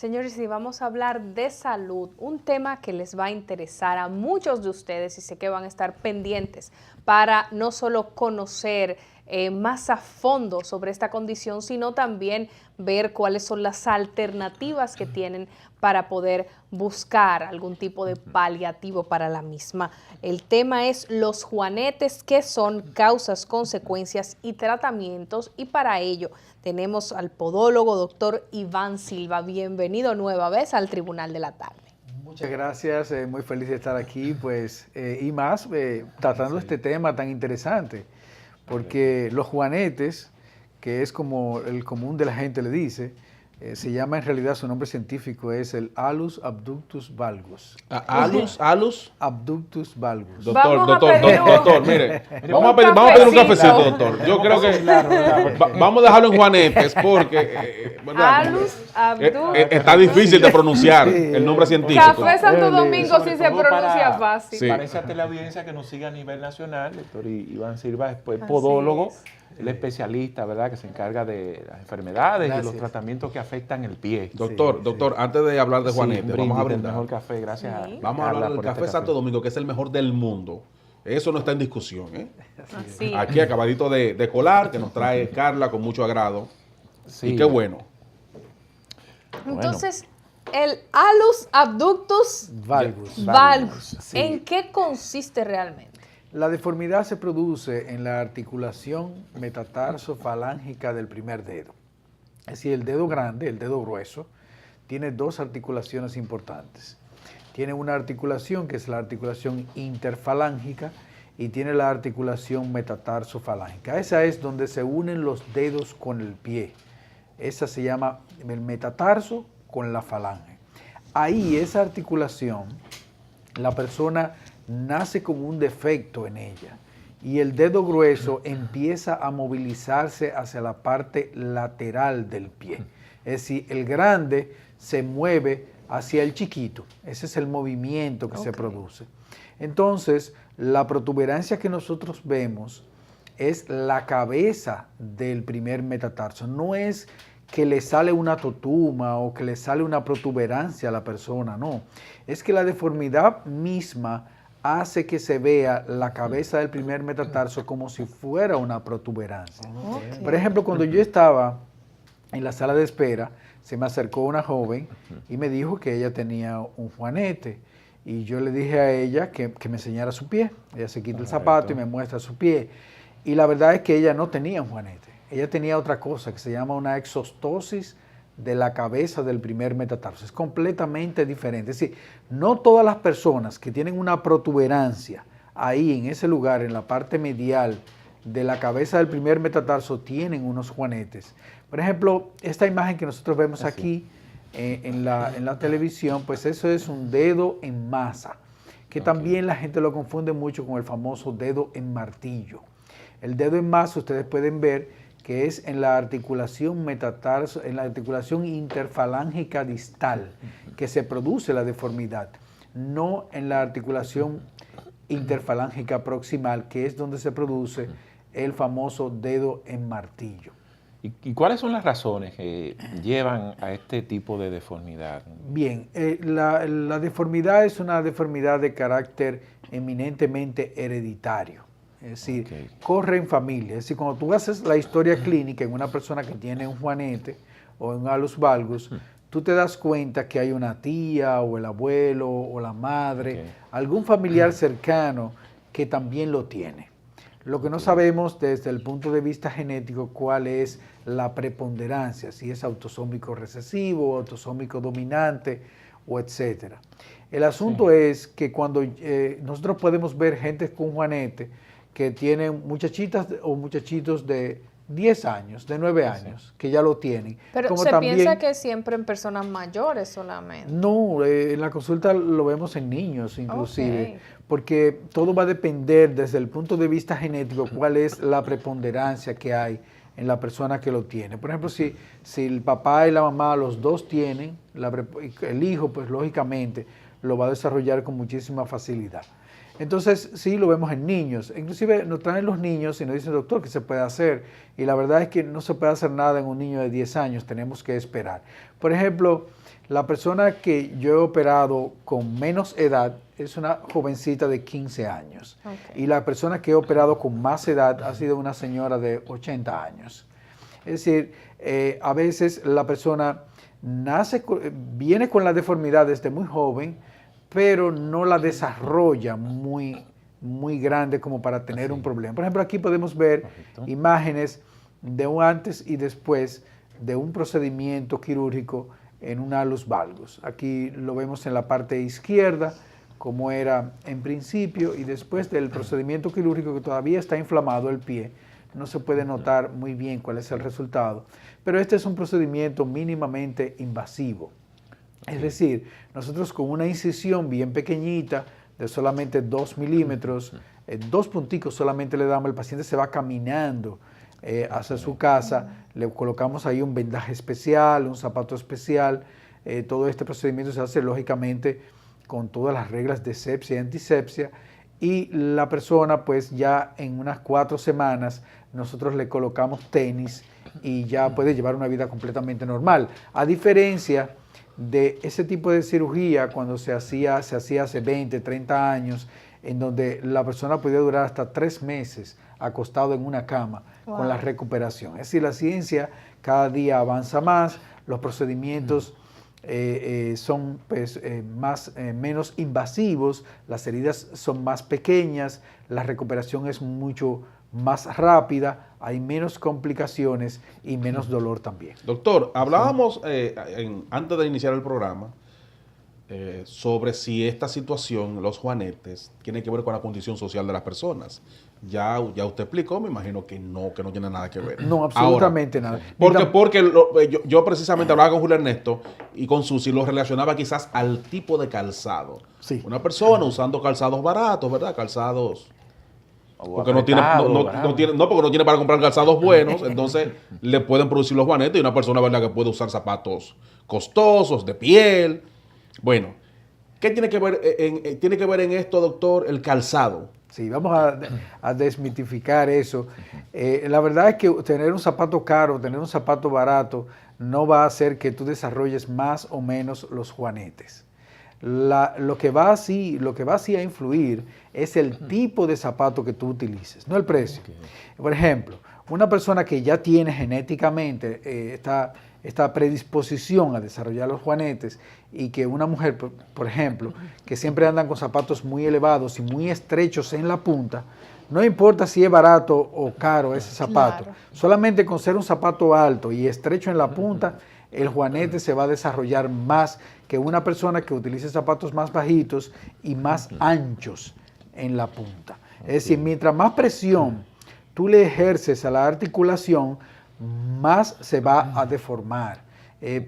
Señores, y vamos a hablar de salud, un tema que les va a interesar a muchos de ustedes y sé que van a estar pendientes para no solo conocer más a fondo sobre esta condición, sino también ver cuáles son las alternativas que tienen para poder buscar algún tipo de paliativo para la misma. El tema es los juanetes, qué son, causas, consecuencias y tratamientos, y para ello tenemos al podólogo doctor Iván Silva. Bienvenido nueva vez al Tribunal de la Tarde. Muchas gracias, muy feliz de estar aquí, pues, y más tratando este tema tan interesante, porque los juanetes, que es como el común de la gente le dice, se llama en realidad, su nombre científico es el Alus abductus valgus. ¿Alus? Abductus valgus. Doctor, mire, vamos a pedir un cafecito, doctor. Yo creo que vamos a dejarlo en juanetes porque Alus abductus. está difícil de pronunciar el nombre científico. Café Santo Domingo sí se pronuncia fácil. Sí. Parece a la audiencia que nos siga a nivel nacional. Doctor Iván Silva es podólogo, el especialista, ¿verdad?, que se encarga de las enfermedades y los tratamientos que afectan el pie. Doctor, antes de hablar de juanetes, vamos a brindar el brindar. mejor café, gracias. Vamos a hablar del café Santo Domingo, que es el mejor del mundo. Eso no está en discusión, ¿eh? Así. Aquí acabadito de colar, que nos trae Carla con mucho agrado. Sí. Y qué bueno. Entonces, el Alus abductus valgus, Sí. ¿en qué consiste realmente? La deformidad se produce en la articulación metatarso-falángica del primer dedo. Es decir, el dedo grande, el dedo grueso, tiene dos articulaciones importantes. Tiene una articulación que es la articulación interfalángica y tiene la articulación metatarso-falángica. Esa es donde se unen los dedos con el pie. Esa se llama el metatarso con la falange. Ahí, esa articulación, la persona nace con un defecto en ella y el dedo grueso empieza a movilizarse hacia la parte lateral del pie. Es decir, el grande se mueve hacia el chiquito. Ese es el movimiento que se produce. Entonces, la protuberancia que nosotros vemos es la cabeza del primer metatarso. No es que le sale una totuma o que le sale una protuberancia a la persona, no. Es que la deformidad misma hace que se vea la cabeza del primer metatarso como si fuera una protuberancia. Okay. Por ejemplo, cuando yo estaba en la sala de espera, se me acercó una joven y me dijo que ella tenía un juanete. Y yo le dije a ella que me enseñara su pie. Ella se quita el zapato y me muestra su pie. Y la verdad es que ella no tenía un juanete. Ella tenía otra cosa que se llama una exostosis de la cabeza del primer metatarso. Es completamente diferente. Es decir, no todas las personas que tienen una protuberancia ahí en ese lugar, en la parte medial de la cabeza del primer metatarso, tienen unos juanetes. Por ejemplo, esta imagen que nosotros vemos aquí en la televisión, pues eso es un dedo en masa, que también la gente lo confunde mucho con el famoso dedo en martillo. El dedo en masa, ustedes pueden ver que es en la articulación metatarso, en la articulación interfalángica distal, que se produce la deformidad, no en la articulación interfalángica proximal, que es donde se produce el famoso dedo en martillo. ¿Y cuáles son las razones que llevan a este tipo de deformidad? Bien, la deformidad es una deformidad de carácter eminentemente hereditario. Es decir, corre en familia. Es decir, cuando tú haces la historia clínica en una persona que tiene un juanete o un alus valgus, tú te das cuenta que hay una tía o el abuelo o la madre, algún familiar cercano que también lo tiene. Lo que no sabemos desde el punto de vista genético cuál es la preponderancia, si es autosómico recesivo, autosómico dominante o etcétera. El asunto es que cuando nosotros podemos ver gente con juanete que tienen muchachitas o muchachitos de 10 años, de 9 años, que ya lo tienen. Pero como se también, piensa que siempre en personas mayores solamente. No, en la consulta lo vemos en niños inclusive, porque todo va a depender desde el punto de vista genético cuál es la preponderancia que hay en la persona que lo tiene. Por ejemplo, si el papá y la mamá, los dos tienen, el hijo pues lógicamente lo va a desarrollar con muchísima facilidad. Entonces, sí, lo vemos en niños. Inclusive nos traen los niños y nos dicen, doctor, ¿qué se puede hacer? Y la verdad es que no se puede hacer nada en un niño de 10 años, tenemos que esperar. Por ejemplo, la persona que yo he operado con menos edad es una jovencita de 15 años. Okay. Y la persona que he operado con más edad ha sido una señora de 80 años. Es decir, a veces la persona viene con la deformidad desde muy joven, pero no la desarrolla muy grande como para tener un problema. Por ejemplo, aquí podemos ver imágenes de un antes y después de un procedimiento quirúrgico en un alus valgus. Aquí lo vemos en la parte izquierda, como era en principio, y después del procedimiento quirúrgico que todavía está inflamado el pie. No se puede notar muy bien cuál es el resultado, pero este es un procedimiento mínimamente invasivo. Es decir, nosotros con una incisión bien pequeñita, de solamente 2 milímetros, 2 punticos solamente le damos, el paciente se va caminando hacia su casa, le colocamos ahí un vendaje especial, un zapato especial. Todo este procedimiento se hace lógicamente con todas las reglas de asepsia y antisepsia, y la persona pues ya en unas 4 semanas nosotros le colocamos tenis y ya puede llevar una vida completamente normal. A diferencia de ese tipo de cirugía cuando se hacía hace 20, 30 años, en donde la persona podía durar hasta 3 meses acostado en una cama con la recuperación. Es decir, la ciencia cada día avanza más, los procedimientos son pues, menos invasivos, las heridas son más pequeñas, la recuperación es mucho más rápida, hay menos complicaciones y menos dolor también. Doctor, hablábamos antes de iniciar el programa sobre si esta situación, los juanetes, tiene que ver con la condición social de las personas. Ya usted explicó, me imagino que no tiene nada que ver. No, absolutamente nada. Porque yo precisamente hablaba con Julio Ernesto y con Susi, lo relacionaba quizás al tipo de calzado. Sí. Una persona usando calzados baratos, ¿verdad? Calzados... Porque no tiene para comprar calzados buenos, entonces le pueden producir los juanetes, y una persona, ¿verdad?, que puede usar zapatos costosos, de piel. Bueno, ¿qué tiene que ver en esto, doctor, el calzado? Sí, vamos a desmitificar eso. La verdad es que tener un zapato caro, tener un zapato barato, no va a hacer que tú desarrolles más o menos los juanetes. Lo que va así a influir es el tipo de zapato que tú utilices, no el precio. Okay. Por ejemplo, una persona que ya tiene genéticamente esta predisposición a desarrollar los juanetes, y que una mujer, por ejemplo, que siempre andan con zapatos muy elevados y muy estrechos en la punta, no importa si es barato o caro ese zapato, claro, solamente con ser un zapato alto y estrecho en la punta, el juanete se va a desarrollar más que una persona que utilice zapatos más bajitos y más anchos en la punta. Es decir, mientras más presión tú le ejerces a la articulación, más se va a deformar.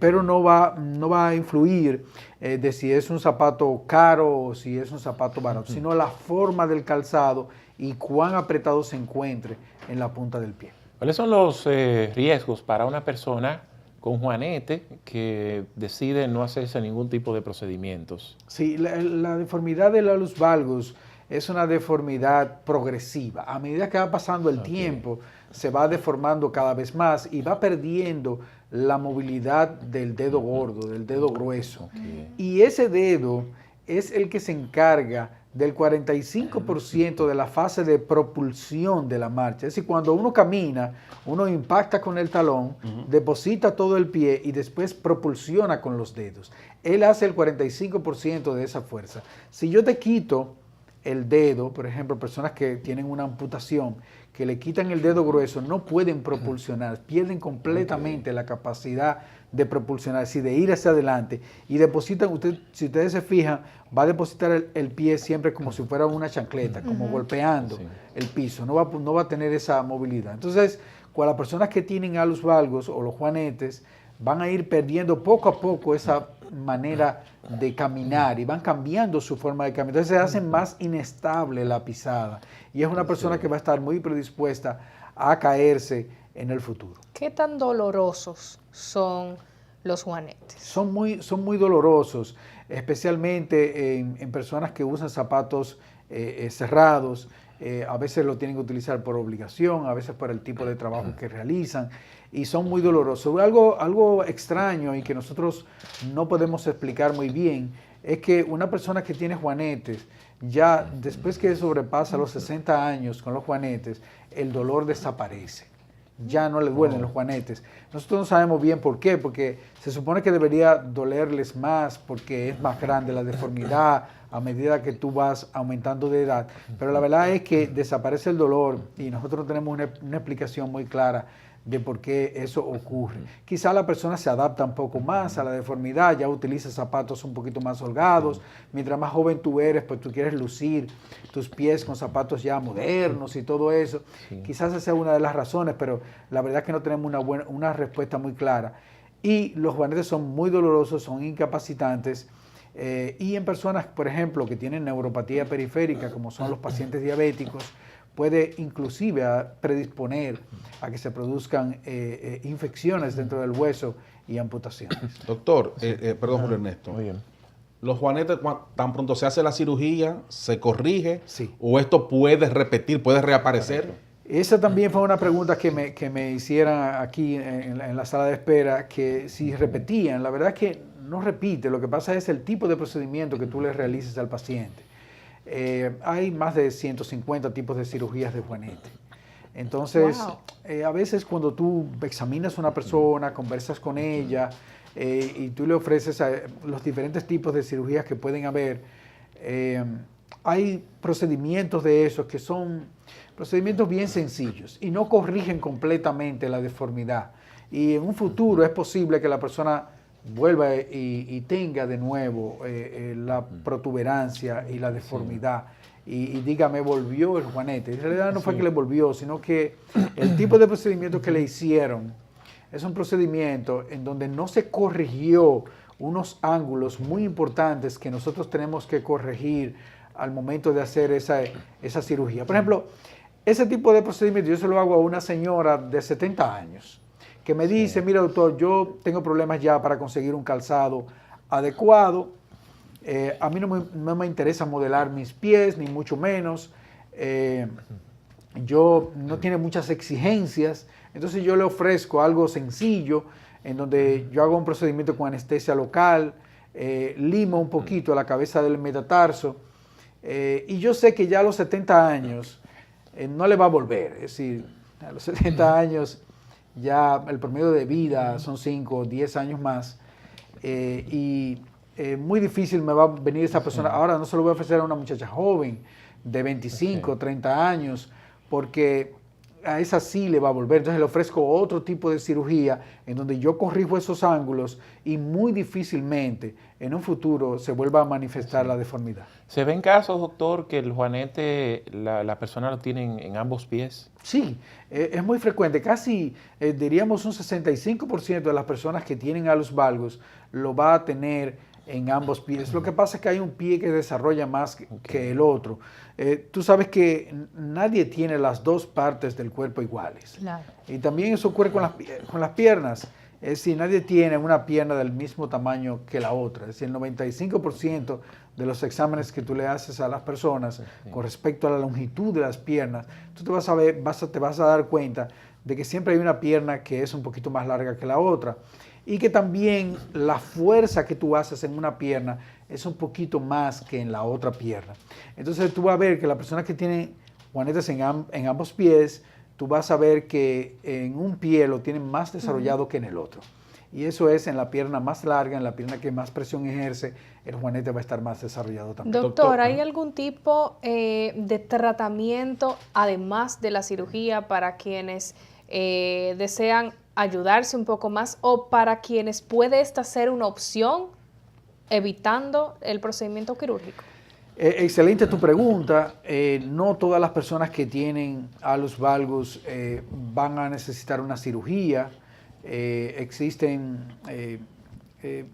Pero no va a influir de si es un zapato caro o si es un zapato barato, sino la forma del calzado y cuán apretado se encuentre en la punta del pie. ¿Cuáles son los riesgos para una persona con juanete que decide no hacerse ningún tipo de procedimientos? Sí, la deformidad del alus valgus es una deformidad progresiva. A medida que va pasando el tiempo, se va deformando cada vez más y va perdiendo la movilidad del dedo gordo, del dedo grueso. Y ese dedo es el que se encarga del 45% de la fase de propulsión de la marcha. Es decir, cuando uno camina, uno impacta con el talón, deposita todo el pie y después propulsiona con los dedos. Él hace el 45% de esa fuerza. Si yo te quito el dedo, por ejemplo, personas que tienen una amputación, que le quitan el dedo grueso, no pueden propulsionar, pierden completamente la capacidad de propulsionar, es decir, de ir hacia adelante, y depositan, si ustedes se fijan, va a depositar el pie siempre como si fuera una chancleta, como golpeando el piso, no va a tener esa movilidad. Entonces, con las personas que tienen alus valgus o los juanetes, van a ir perdiendo poco a poco esa manera de caminar y van cambiando su forma de caminar. Entonces se hacen más inestable la pisada y es una persona que va a estar muy predispuesta a caerse en el futuro. ¿Qué tan dolorosos son los juanetes? Son muy dolorosos, especialmente en personas que usan zapatos cerrados, a veces lo tienen que utilizar por obligación, a veces por el tipo de trabajo que realizan, y son muy dolorosos. Algo extraño y que nosotros no podemos explicar muy bien es que una persona que tiene juanetes, ya después que sobrepasa los 60 años con los juanetes, el dolor desaparece. Ya no le duelen los juanetes. Nosotros no sabemos bien por qué, porque se supone que debería dolerles más porque es más grande la deformidad a medida que tú vas aumentando de edad. Pero la verdad es que desaparece el dolor y nosotros no tenemos una explicación muy clara de por qué eso ocurre. Quizá la persona se adapta un poco más a la deformidad, ya utiliza zapatos un poquito más holgados. Mientras más joven tú eres, pues tú quieres lucir tus pies con zapatos ya modernos y todo eso. Sí. Quizás esa sea una de las razones, pero la verdad es que no tenemos una respuesta muy clara. Y los juanetes son muy dolorosos, son incapacitantes. Y en personas, por ejemplo, que tienen neuropatía periférica, como son los pacientes diabéticos, puede inclusive predisponer a que se produzcan infecciones dentro del hueso y amputaciones. Doctor, perdón, Julio Ernesto. Muy bien. ¿Los juanetes, tan pronto se hace la cirugía, se corrige? Sí. ¿O esto puede repetir, puede reaparecer? Esa también fue una pregunta que me hicieran aquí en la sala de espera, que si repetían. La verdad es que no repite, lo que pasa es el tipo de procedimiento que tú le realices al paciente. Hay más de 150 tipos de cirugías de juanete. Entonces, a veces cuando tú examinas a una persona, conversas con ella y tú le ofreces los diferentes tipos de cirugías que pueden haber, hay procedimientos de esos que son procedimientos bien sencillos y no corrigen completamente la deformidad. Y en un futuro es posible que la persona vuelva y tenga de nuevo la protuberancia y la deformidad y diga, me volvió el juanete. En realidad no fue que le volvió, sino que el tipo de procedimiento que le hicieron es un procedimiento en donde no se corrigió unos ángulos muy importantes que nosotros tenemos que corregir al momento de hacer esa cirugía. Por ejemplo, ese tipo de procedimiento yo se lo hago a una señora de 70 años que me dice, mira doctor, yo tengo problemas ya para conseguir un calzado adecuado, a mí no me interesa modelar mis pies, ni mucho menos, yo no tiene muchas exigencias, entonces yo le ofrezco algo sencillo, en donde yo hago un procedimiento con anestesia local, limo un poquito la cabeza del metatarso, y yo sé que ya a los 70 años no le va a volver, es decir, a los 70 años ya el promedio de vida son 5 o 10 años más, y muy difícil me va a venir esa persona. Ahora no se lo voy a ofrecer a una muchacha joven de 25, 30 años, porque a esa sí le va a volver. Entonces le ofrezco otro tipo de cirugía en donde yo corrijo esos ángulos y muy difícilmente en un futuro se vuelva a manifestar la deformidad. ¿Se ven casos, doctor, que el juanete la persona lo tiene en ambos pies? Sí, es muy frecuente. Casi diríamos un 65% de las personas que tienen alus valgus lo va a tener en ambos pies. Lo que pasa es que hay un pie que desarrolla más que el otro. Tú sabes que nadie tiene las dos partes del cuerpo iguales. Claro. Y también eso ocurre con las piernas. Es decir, nadie tiene una pierna del mismo tamaño que la otra. Es decir, el 95% de los exámenes que tú le haces a las personas con respecto a la longitud de las piernas, tú te vas a dar cuenta de que siempre hay una pierna que es un poquito más larga que la otra. Y que también la fuerza que tú haces en una pierna es un poquito más que en la otra pierna. Entonces tú vas a ver que la persona que tiene juanetes en ambos pies, tú vas a ver que en un pie lo tienen más desarrollado que en el otro. Y eso es en la pierna más larga, en la pierna que más presión ejerce, el juanete va a estar más desarrollado también. Doctor, ¿hay algún tipo de tratamiento, además de la cirugía, para quienes desean ayudarse un poco más o para quienes puede esta ser una opción evitando el procedimiento quirúrgico? Excelente tu pregunta. No todas las personas que tienen alus valgus van a necesitar una cirugía. Existen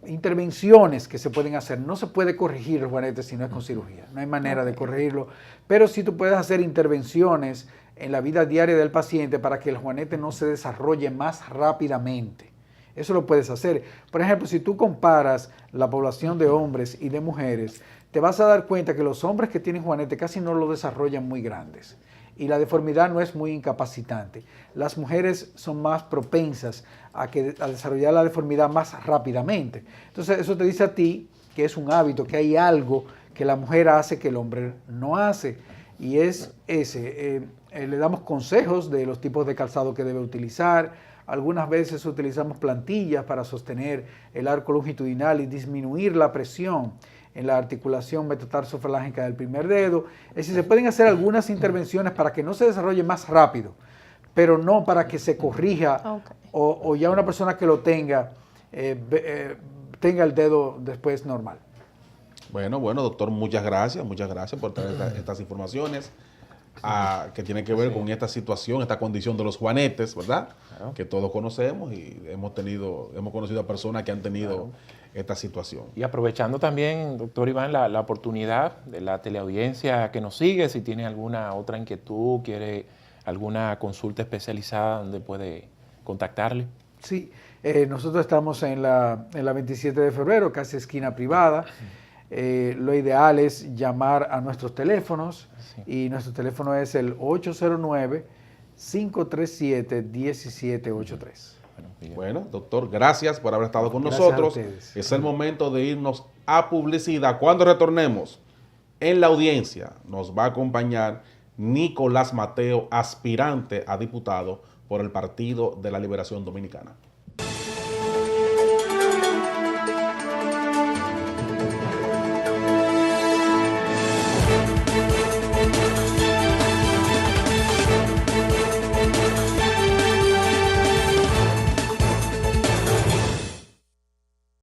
intervenciones que se pueden hacer. No se puede corregir el juanete si no es con cirugía. No hay manera de corregirlo. Pero sí tú puedes hacer intervenciones en la vida diaria del paciente para que el juanete no se desarrolle más rápidamente. Es Eso lo puedes hacer. Por ejemplo, si tú comparas la población de hombres y de mujeres, te vas a dar cuenta que los hombres que tienen juanete casi no lo desarrollan muy grandes y la deformidad no es muy incapacitante. Las mujeres son más propensas a desarrollar la deformidad más rápidamente. Entonces eso te dice a ti que es un hábito, que hay algo que la mujer hace que el hombre no hace y es ese. Le damos consejos de los tipos de calzado que debe utilizar. Algunas veces utilizamos plantillas para sostener el arco longitudinal y disminuir la presión en la articulación metatarsofalángica del primer dedo. Es decir, se pueden hacer algunas intervenciones para que no se desarrolle más rápido, pero no para que se corrija o ya una persona que lo tenga, tenga el dedo después normal. Bueno, doctor, muchas gracias por traer estas informaciones que tienen que ver con esta situación, esta condición de los juanetes, ¿verdad? Claro. Que todos conocemos y hemos conocido a personas que han tenido esta situación. Y aprovechando también, doctor Iván, la oportunidad de la teleaudiencia que nos sigue, si tiene alguna otra inquietud, quiere alguna consulta especializada, ¿dónde puede contactarle? Sí, nosotros estamos en la 27 de febrero, casi esquina privada. Lo ideal es llamar a nuestros teléfonos y nuestro teléfono es el 809-537-1783. Bueno, doctor, gracias por haber estado con nosotros. Es el momento de irnos a publicidad. Cuando retornemos, en la audiencia nos va a acompañar Nicolás Mateo, aspirante a diputado por el Partido de la Liberación Dominicana.